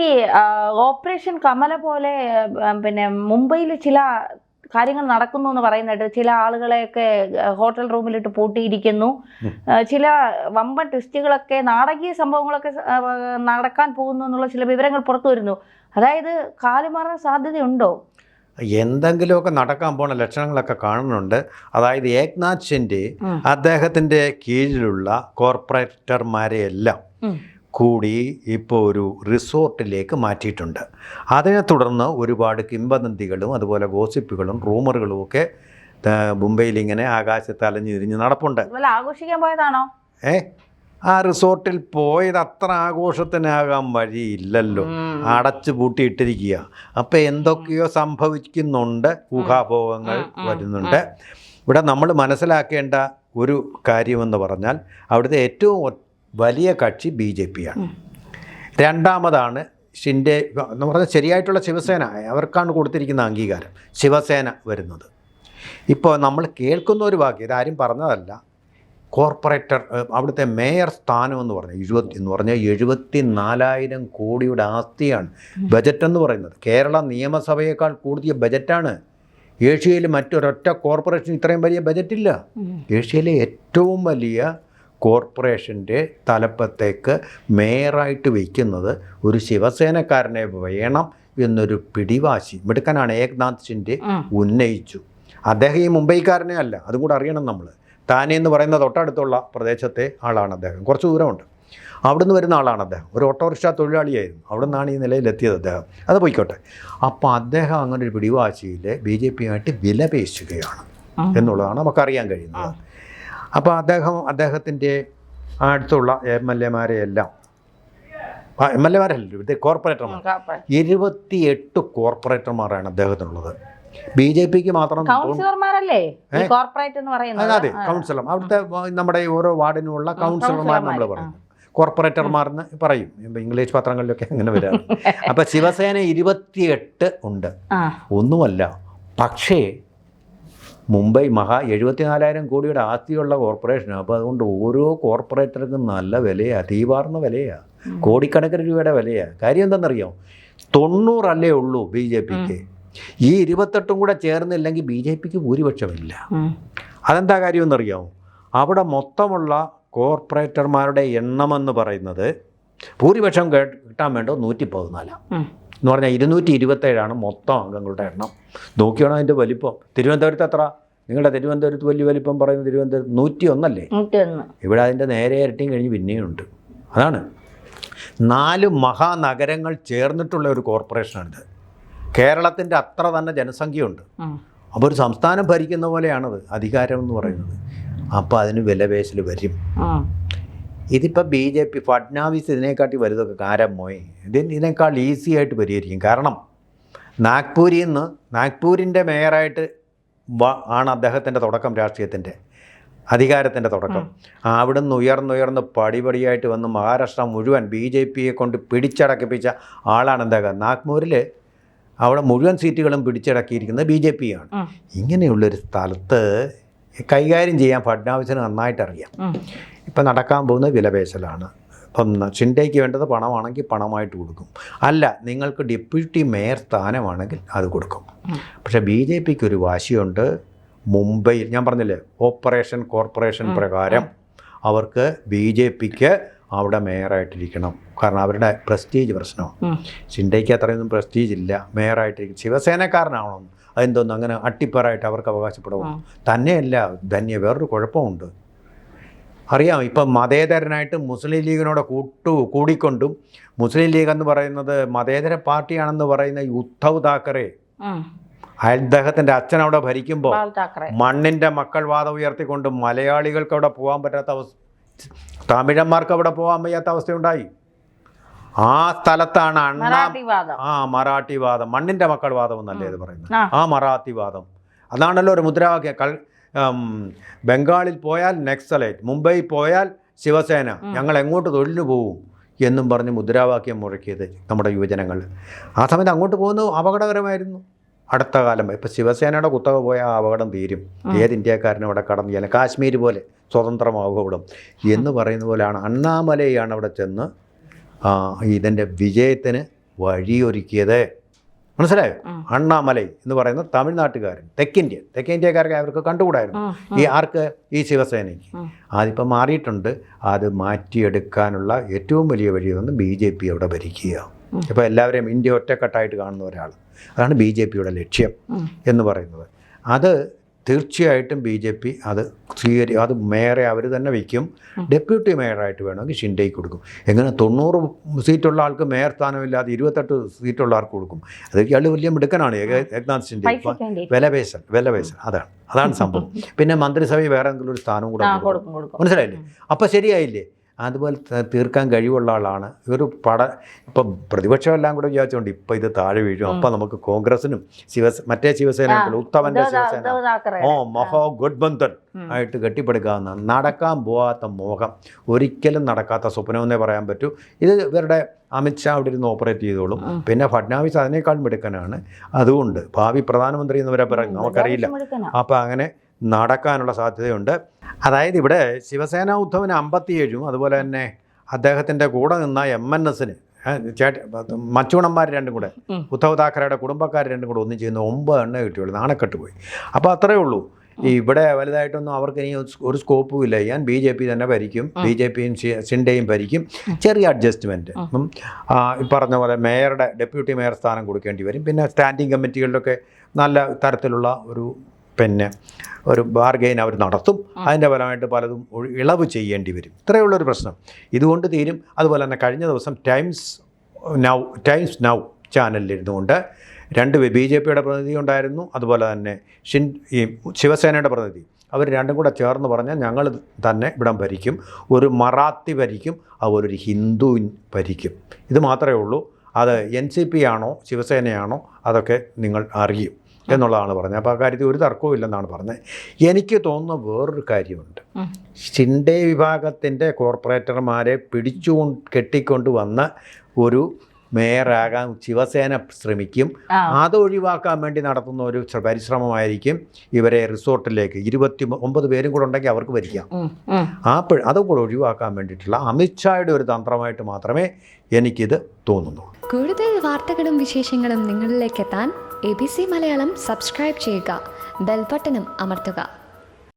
ഈ ഓപ്പറേഷൻ കമല പോലെ പിന്നെ മുംബൈയിൽ ചില കാര്യങ്ങൾ നടക്കുന്നു എന്ന് പറയുന്നുണ്ട്. ചില ആളുകളെയൊക്കെ ഹോട്ടൽ റൂമിലിട്ട് പൂട്ടിയിരിക്കുന്നു. ചില വമ്പൻ ട്വിസ്റ്റുകളൊക്കെ നാടകീയ സംഭവങ്ങളൊക്കെ നടക്കാൻ പോകുന്നു എന്നുള്ള ചില വിവരങ്ങൾ പുറത്തു വരുന്നു. അതായത് കാലുമാറാൻ സാധ്യതയുണ്ടോ? എന്തെങ്കിലുമൊക്കെ നടക്കാൻ പോണ ലക്ഷണങ്ങളൊക്കെ കാണുന്നുണ്ട്. അതായത് ഏക്നാഥ് ഷിൻഡെ അദ്ദേഹത്തിൻ്റെ കീഴിലുള്ള കോർപ്പറേറ്റർമാരെയെല്ലാം കൂടി ഇപ്പോൾ ഒരു റിസോർട്ടിലേക്ക് മാറ്റിയിട്ടുണ്ട്. അതിനെ തുടർന്ന് ഒരുപാട് കിംവദന്തികളും അതുപോലെ ഗോസിപ്പുകളും റൂമറുകളും ഒക്കെ മുംബൈയിൽ ഇങ്ങനെ ആകാശത്ത് അലഞ്ഞു തിരിഞ്ഞ് നടപ്പുണ്ട്. ആഘോഷിക്കാൻ പോയതാണോ? ആ റിസോർട്ടിൽ പോയത് അത്ര ആഘോഷത്തിനാകാൻ വഴിയില്ലല്ലോ, അടച്ചു പൂട്ടിയിട്ടിരിക്കുക. അപ്പം എന്തൊക്കെയോ സംഭവിക്കുന്നുണ്ട്, ഊഹാഭോഗങ്ങൾ വരുന്നുണ്ട്. ഇവിടെ നമ്മൾ മനസ്സിലാക്കേണ്ട ഒരു കാര്യമെന്ന് പറഞ്ഞാൽ അവിടുത്തെ ഏറ്റവും വലിയ കക്ഷി BJP ആണ്. രണ്ടാമതാണ് ഷിൻഡെ എന്ന് പറഞ്ഞാൽ ശരിയായിട്ടുള്ള ശിവസേന, അവർക്കാണ് കൊടുത്തിരിക്കുന്ന അംഗീകാരം, ശിവസേന വരുന്നത്. ഇപ്പോൾ നമ്മൾ കേൾക്കുന്ന ഒരു വാക്ക്, ഇതാരും പറഞ്ഞതല്ല, കോർപ്പറേറ്റർ അവിടുത്തെ മേയർ സ്ഥാനം എന്ന് പറഞ്ഞാൽ 74,000 കോടിയുടെ ആസ്തിയാണ് ബജറ്റ് എന്ന് പറയുന്നത്. കേരള നിയമസഭയേക്കാൾ കൂടിയ ബജറ്റാണ്. ഏഷ്യയിൽ മറ്റൊരൊറ്റ കോർപ്പറേഷൻ ഇത്രയും വലിയ ബജറ്റില്ല. ഏഷ്യയിലെ ഏറ്റവും വലിയ കോർപ്പറേഷൻ്റെ തലപ്പത്തേക്ക് മേയറായിട്ട് വയ്ക്കുന്നത് ഒരു ശിവസേനക്കാരനെ വേണം എന്നൊരു പിടിവാശി മിടുക്കനാണ് ഏക്നാഥ് ഷിൻഡെ ഉന്നയിച്ചു. അദ്ദേഹം ഈ മുംബൈക്കാരനെ അല്ല, അതും കൂടെ അറിയണം നമ്മൾ. താനെ എന്ന് പറയുന്ന തൊട്ടടുത്തുള്ള പ്രദേശത്തെ ആളാണ് അദ്ദേഹം, കുറച്ച് ദൂരമുണ്ട്. അവിടുന്ന് വരുന്ന ആളാണ് അദ്ദേഹം. ഒരു ഓട്ടോറിക്ഷ തൊഴിലാളിയായിരുന്നു. അവിടെ നിന്നാണ് ഈ നിലയിലെത്തിയത് അദ്ദേഹം. അത് പോയിക്കോട്ടെ. അപ്പോൾ അദ്ദേഹം അങ്ങനെ ഒരു പിടിവാശിയിൽ BJP-യുമായിട്ട് വിലപേശുകയാണ് എന്നുള്ളതാണ് നമുക്കറിയാൻ കഴിയുന്നത്. അപ്പോൾ അദ്ദേഹത്തിൻ്റെ അടുത്തുള്ള MLA-മാരെയെല്ലാം, MLA-മാരല്ല, ഇത് കോർപ്പറേറ്റർമാർ, 28 കോർപ്പറേറ്റർമാരാണ് അദ്ദേഹത്തിനുള്ളത്. BJP-ക്ക് മാത്രം അതെ, കൗൺസിലർ. അവിടുത്തെ നമ്മുടെ ഓരോ വാർഡിനുമുള്ള കൗൺസിലർമാർ നമ്മൾ പറയുന്നത് കോർപ്പറേറ്റർമാരെന്ന് പറയും. ഇംഗ്ലീഷ് പത്രങ്ങളിലൊക്കെ അങ്ങനെ വരാറ്. അപ്പം ശിവസേന 28 ഉണ്ട്, ഒന്നുമല്ല. പക്ഷേ മുംബൈ 74,000 കോടിയുടെ ആസ്തിയുള്ള കോർപ്പറേഷനാണ്. അപ്പോൾ അതുകൊണ്ട് ഓരോ കോർപ്പറേറ്റർക്കും നല്ല വിലയാണ്, അതീവാർന്ന വിലയാണ്, കോടിക്കണക്കിന് രൂപയുടെ വിലയാണ്. കാര്യം എന്താണെന്നറിയാം, 90 അല്ലേ ഉള്ളൂ BJP-ക്ക്. ഈ 28 കൂടെ ചേർന്നില്ലെങ്കിൽ BJP-ക്ക് ഭൂരിപക്ഷമില്ല. അതെന്താ കാര്യമെന്നറിയാമോ? അവിടെ മൊത്തമുള്ള കോർപ്പറേറ്റർമാരുടെ എണ്ണമെന്ന് പറയുന്നത് ഭൂരിപക്ഷം കിട്ടാൻ വേണ്ട 114 എന്ന് പറഞ്ഞാൽ 227 മൊത്തം അംഗങ്ങളുടെ എണ്ണം. നോക്കിയാണോ അതിൻ്റെ വലിപ്പം? തിരുവനന്തപുരത്ത് എത്ര? നിങ്ങളുടെ തിരുവനന്തപുരത്ത് വലിയ വലിപ്പം പറയുന്നത് തിരുവനന്തപുരത്ത് 101 അല്ലേ? ഇവിടെ അതിൻ്റെ നേരെ ഇരട്ടിയും കഴിഞ്ഞ് പിന്നെയുണ്ട്. അതാണ് 4 മഹാനഗരങ്ങൾ ചേർന്നിട്ടുള്ള ഒരു കോർപ്പറേഷനാണിത്. കേരളത്തിൻ്റെ അത്ര തന്നെ ജനസംഖ്യയുണ്ട്. അപ്പോൾ ഒരു സംസ്ഥാനം ഭരിക്കുന്ന പോലെയാണത് അധികാരം എന്ന് പറയുന്നത്. അപ്പോൾ അതിന് വിലപേശൽ വരും. ഇതിപ്പോൾ BJP ഫഡ്നാവിസ് ഇതിനെക്കാട്ടി വലുതൊക്കെ കാരമോയി ഇതിനേക്കാൾ ഈസി ആയിട്ട് പരിഹരിക്കും. കാരണം നാഗ്പൂരിൻ്റെ മേയറായിട്ട് ആണ് അദ്ദേഹത്തിൻ്റെ തുടക്കം, രാഷ്ട്രീയത്തിൻ്റെ അധികാരത്തിൻ്റെ തുടക്കം. അവിടുന്ന് ഉയർന്നുയർന്ന് പടിപടിയായിട്ട് വന്ന് മഹാരാഷ്ട്ര മുഴുവൻ BJP-യെ കൊണ്ട് പിടിച്ചടക്കിപ്പിച്ച ആളാണ് അദ്ദേഹം. നാഗ്പൂരിൽ അവിടെ മുഴുവൻ സീറ്റുകളും പിടിച്ചടക്കിയിരിക്കുന്നത് BJP-യാണ്. ഇങ്ങനെയുള്ളൊരു സ്ഥലത്ത് കൈകാര്യം ചെയ്യാൻ ഫഡ്നാവിസിന് നന്നായിട്ട് അറിയാം. ഇപ്പം നടക്കാൻ പോകുന്ന വിലപേശലാണ്. ഇപ്പം ഷിൻഡെയ്ക്ക് വേണ്ടത് പണമാണെങ്കിൽ പണമായിട്ട് കൊടുക്കും, അല്ല നിങ്ങൾക്ക് ഡെപ്യൂട്ടി മേയർ സ്ഥാനമാണെങ്കിൽ അത് കൊടുക്കും. പക്ഷേ BJP-ക്ക് ഒരു വാശിയുണ്ട്. മുംബൈയിൽ ഞാൻ പറഞ്ഞില്ലേ, കോർപ്പറേഷൻ പ്രകാരം അവർക്ക് BJP-ക്ക് അവിടെ മേയറായിട്ടിരിക്കണം. കാരണം അവരുടെ പ്രസ്റ്റീജ് പ്രശ്നമാണ്. ഷിൻഡെയ്ക്ക് അത്രയൊന്നും പ്രസ്റ്റീജ് ഇല്ല, മേയറായിട്ടിരിക്കും. ശിവസേനക്കാരനാവണം, അതെന്തോന്നും അങ്ങനെ അട്ടിപ്പറായിട്ട് അവർക്ക് അവകാശപ്പെടും. തന്നെയല്ല വേറൊരു കുഴപ്പമുണ്ട്. അറിയാം, ഇപ്പം മതേതരനായിട്ട് മുസ്ലിം ലീഗിനോട് കൂടിക്കൊണ്ടും, മുസ്ലിം ലീഗ് എന്ന് പറയുന്നത് മതേതര പാർട്ടിയാണെന്ന് പറയുന്ന ഉദ്ധവ് താക്കറെ, അദ്ദേഹത്തിൻ്റെ അച്ഛൻ അവിടെ ഭരിക്കുമ്പോൾ മണ്ണിൻ്റെ മക്കൾ വാദം ഉയർത്തിക്കൊണ്ട് മലയാളികൾക്ക് അവിടെ പോകാൻ പറ്റാത്ത അവസ്ഥ, തമിഴന്മാർക്ക് അവിടെ പോകാൻ വയ്യാത്ത അവസ്ഥയുണ്ടായി. ആ സ്ഥലത്താണ് മറാഠിവാദം, മണ്ണിൻ്റെ മക്കൾ വാദം എന്നല്ലേ ഇത് പറയുന്നത്, ആ മറാഠിവാദം. അതാണല്ലോ ഒരു മുദ്രാവാക്യം. ബംഗാളിൽ പോയാൽ നക്സലൈറ്റ്, മുംബൈ പോയാൽ ശിവസേന, ഞങ്ങൾ എങ്ങോട്ട് തൊഴിലിന് പോകും എന്നും പറഞ്ഞ് മുദ്രാവാക്യം മുഴക്കിയത് നമ്മുടെ യുവജനങ്ങൾ. ആ സമയത്ത് അങ്ങോട്ട് പോകുന്നത് അപകടകരമായിരുന്നു. അടുത്ത കാലം ഇപ്പോൾ ശിവസേനയുടെ കുത്തക പോയാൽ ആ അപകടം തീരും. ഏത് ഇന്ത്യക്കാരനും അവിടെ കടന്നു ചെയ്യാൻ, കാശ്മീർ പോലെ സ്വതന്ത്രമാകും അവിടെ എന്ന് പറയുന്ന പോലെയാണ്. അണ്ണാമലയാണ് അവിടെ ചെന്ന് ഇതിൻ്റെ വിജയത്തിന് വഴിയൊരുക്കിയത്. മനസ്സിലായോ? അണ്ണാമലൈ എന്ന് പറയുന്ന തമിഴ്നാട്ടുകാരൻ, തെക്കിന്ത്യക്കാർക്ക് അവർക്ക് കണ്ടുകൂടായിരുന്നു. ഈ ആർക്ക്? ഈ ശിവസേനയ്ക്ക്. അതിപ്പോൾ മാറിയിട്ടുണ്ട്. അത് മാറ്റിയെടുക്കാനുള്ള ഏറ്റവും വലിയ വഴിയൊന്ന് BJP അവിടെ ഭരിക്കുക. ഇപ്പോൾ എല്ലാവരെയും ഇന്ത്യ ഒറ്റക്കെട്ടായിട്ട് കാണുന്ന ഒരാൾ, അതാണ് BJPയുടെ ലക്ഷ്യം എന്ന് പറയുന്നത്. അത് തീർച്ചയായിട്ടും BJP അത് അത് മേയറെ അവർ തന്നെ വയ്ക്കും. ഡെപ്യൂട്ടി മേയറായിട്ട് വേണമെങ്കിൽ ഷിൻഡേക്ക് കൊടുക്കും. എങ്ങനെ 90 സീറ്റുള്ള ആൾക്ക് മേയർ സ്ഥാനമില്ലാതെ 28 സീറ്റുള്ള ആൾക്ക് കൊടുക്കും? അത് ഇയാൾ വലിയ മിടുക്കനാണ് ഏക്നാഥ് ഷിൻഡേ. വിലപേശൽ അതാണ് സംഭവം. പിന്നെ മന്ത്രിസഭയിൽ വേറെ എന്തെങ്കിലും ഒരു സ്ഥാനം കൂടെ കൊടുക്കും. മനസ്സിലായില്ലേ? അപ്പം ശരിയായില്ലേ? അതുപോലെ തീർക്കാൻ കഴിവുള്ള ആളാണ്. ഇപ്പം പ്രതിപക്ഷമെല്ലാം കൂടെ വിചാരിച്ചുകൊണ്ട് ഇപ്പം ഇത് താഴെ വീഴും. അപ്പം നമുക്ക് കോൺഗ്രസിനും മറ്റേ ശിവസേനയുണ്ടല്ലോ, ഉത്തമൻ്റെ ശിവസേന, മഹാഗഠബന്ധൻ ആയിട്ട് കെട്ടിപ്പടുക്കാവുന്ന നടക്കാൻ പോകാത്ത മോഹം, ഒരിക്കലും നടക്കാത്ത സ്വപ്നമെന്നേ പറയാൻ പറ്റൂ. ഇത് ഇവരുടെ അമിത്ഷാ അവിടെ ഇരുന്ന് ഓപ്പറേറ്റ് ചെയ്തോളും. പിന്നെ ഫഡ്നാവിസ് അതിനേക്കാൾ മിടുക്കനാണ്. അതുകൊണ്ട് ഭാവി പ്രധാനമന്ത്രി എന്ന് വരെ പറയും, നമുക്കറിയില്ല. അപ്പം അങ്ങനെ നടക്കാനുള്ള സാധ്യതയുണ്ട്. അതായത് ഇവിടെ ശിവസേന ഉദ്ധവന് 57, അതുപോലെ തന്നെ അദ്ദേഹത്തിൻ്റെ കൂടെ നിന്ന MNSന് മച്ചൂണന്മാർ രണ്ടും കൂടെ, ഉദ്ധവ് താക്കറയുടെ കുടുംബക്കാർ രണ്ടും കൂടെ ഒന്നും ചെയ്യുന്ന 9 എണ്ണ കിട്ടിയുള്ളൂ. നാണക്കെട്ട് പോയി. അപ്പോൾ അത്രയേ ഉള്ളൂ. ഇവിടെ വലുതായിട്ടൊന്നും അവർക്ക് ഇനി ഒരു സ്കോപ്പും ഇല്ല ചെയ്യാൻ. BJP തന്നെ ഭരിക്കും. BJPയും ഷിൻഡേയും ഭരിക്കും. ചെറിയ അഡ്ജസ്റ്റ്മെൻറ്റ്. പറഞ്ഞ പോലെ ഡെപ്യൂട്ടി മേയർ സ്ഥാനം കൊടുക്കേണ്ടി വരും. പിന്നെ സ്റ്റാൻഡിംഗ് കമ്മിറ്റികളിലൊക്കെ നല്ല തരത്തിലുള്ള ഒരു ബാർഗെയിൻ അവർ നടത്തും. അതിൻ്റെ ഫലമായിട്ട് പലതും ഇളവ് ചെയ്യേണ്ടി വരും. ഇത്രയുള്ളൊരു പ്രശ്നം ഇതുകൊണ്ട് തീരും. അതുപോലെ തന്നെ കഴിഞ്ഞ ദിവസം ടൈംസ് നൗ ചാനലിലിരുന്നുകൊണ്ട് 2 BJPയുടെ പ്രതിനിധി ഉണ്ടായിരുന്നു, അതുപോലെ തന്നെ ഈ ശിവസേനയുടെ പ്രതിനിധി. അവർ രണ്ടും കൂടെ ചേർന്ന് പറഞ്ഞാൽ ഞങ്ങൾ തന്നെ ഇവിടം ഭരിക്കും, ഒരു മറാത്തി ഭരിക്കും, അതുപോലെ ഒരു ഹിന്ദു ഭരിക്കും. ഇത് മാത്രമേ ഉള്ളൂ. അത് NCP ആണോ ശിവസേനയാണോ അതൊക്കെ നിങ്ങൾ അറിയും എന്നുള്ളതാണ് പറഞ്ഞത്. അപ്പോൾ ആ കാര്യത്തിൽ ഒരു തർക്കവും ഇല്ലെന്നാണ് പറഞ്ഞത്. എനിക്ക് തോന്നുന്ന വേറൊരു കാര്യമുണ്ട്. ഷിൻഡേ വിഭാഗത്തിൻ്റെ കോർപ്പറേറ്റർമാരെ കെട്ടിക്കൊണ്ട് വന്ന ഒരു മേയറാകാൻ ശിവസേന ശ്രമിക്കും. അതൊഴിവാക്കാൻ വേണ്ടി നടത്തുന്ന ഒരു പരിശ്രമമായിരിക്കും ഇവരെ റിസോർട്ടിലേക്ക് 29 പേരും കൂടെ ഉണ്ടെങ്കിൽ അവർക്ക് ഭരിക്കാം. അതും കൂടെ ഒഴിവാക്കാൻ വേണ്ടിയിട്ടുള്ള അമിത്ഷായുടെ ഒരു തന്ത്രമായിട്ട് മാത്രമേ എനിക്കിത് തോന്നുന്നു. കൂടുതൽ വാർത്തകളും വിശേഷങ്ങളും നിങ്ങളിലേക്ക് എത്താൻ ABC മലയാളം സബ്സ്ക്രൈബ് ചെയ്യുക, ബെൽ ബട്ടണും അമർത്തുക.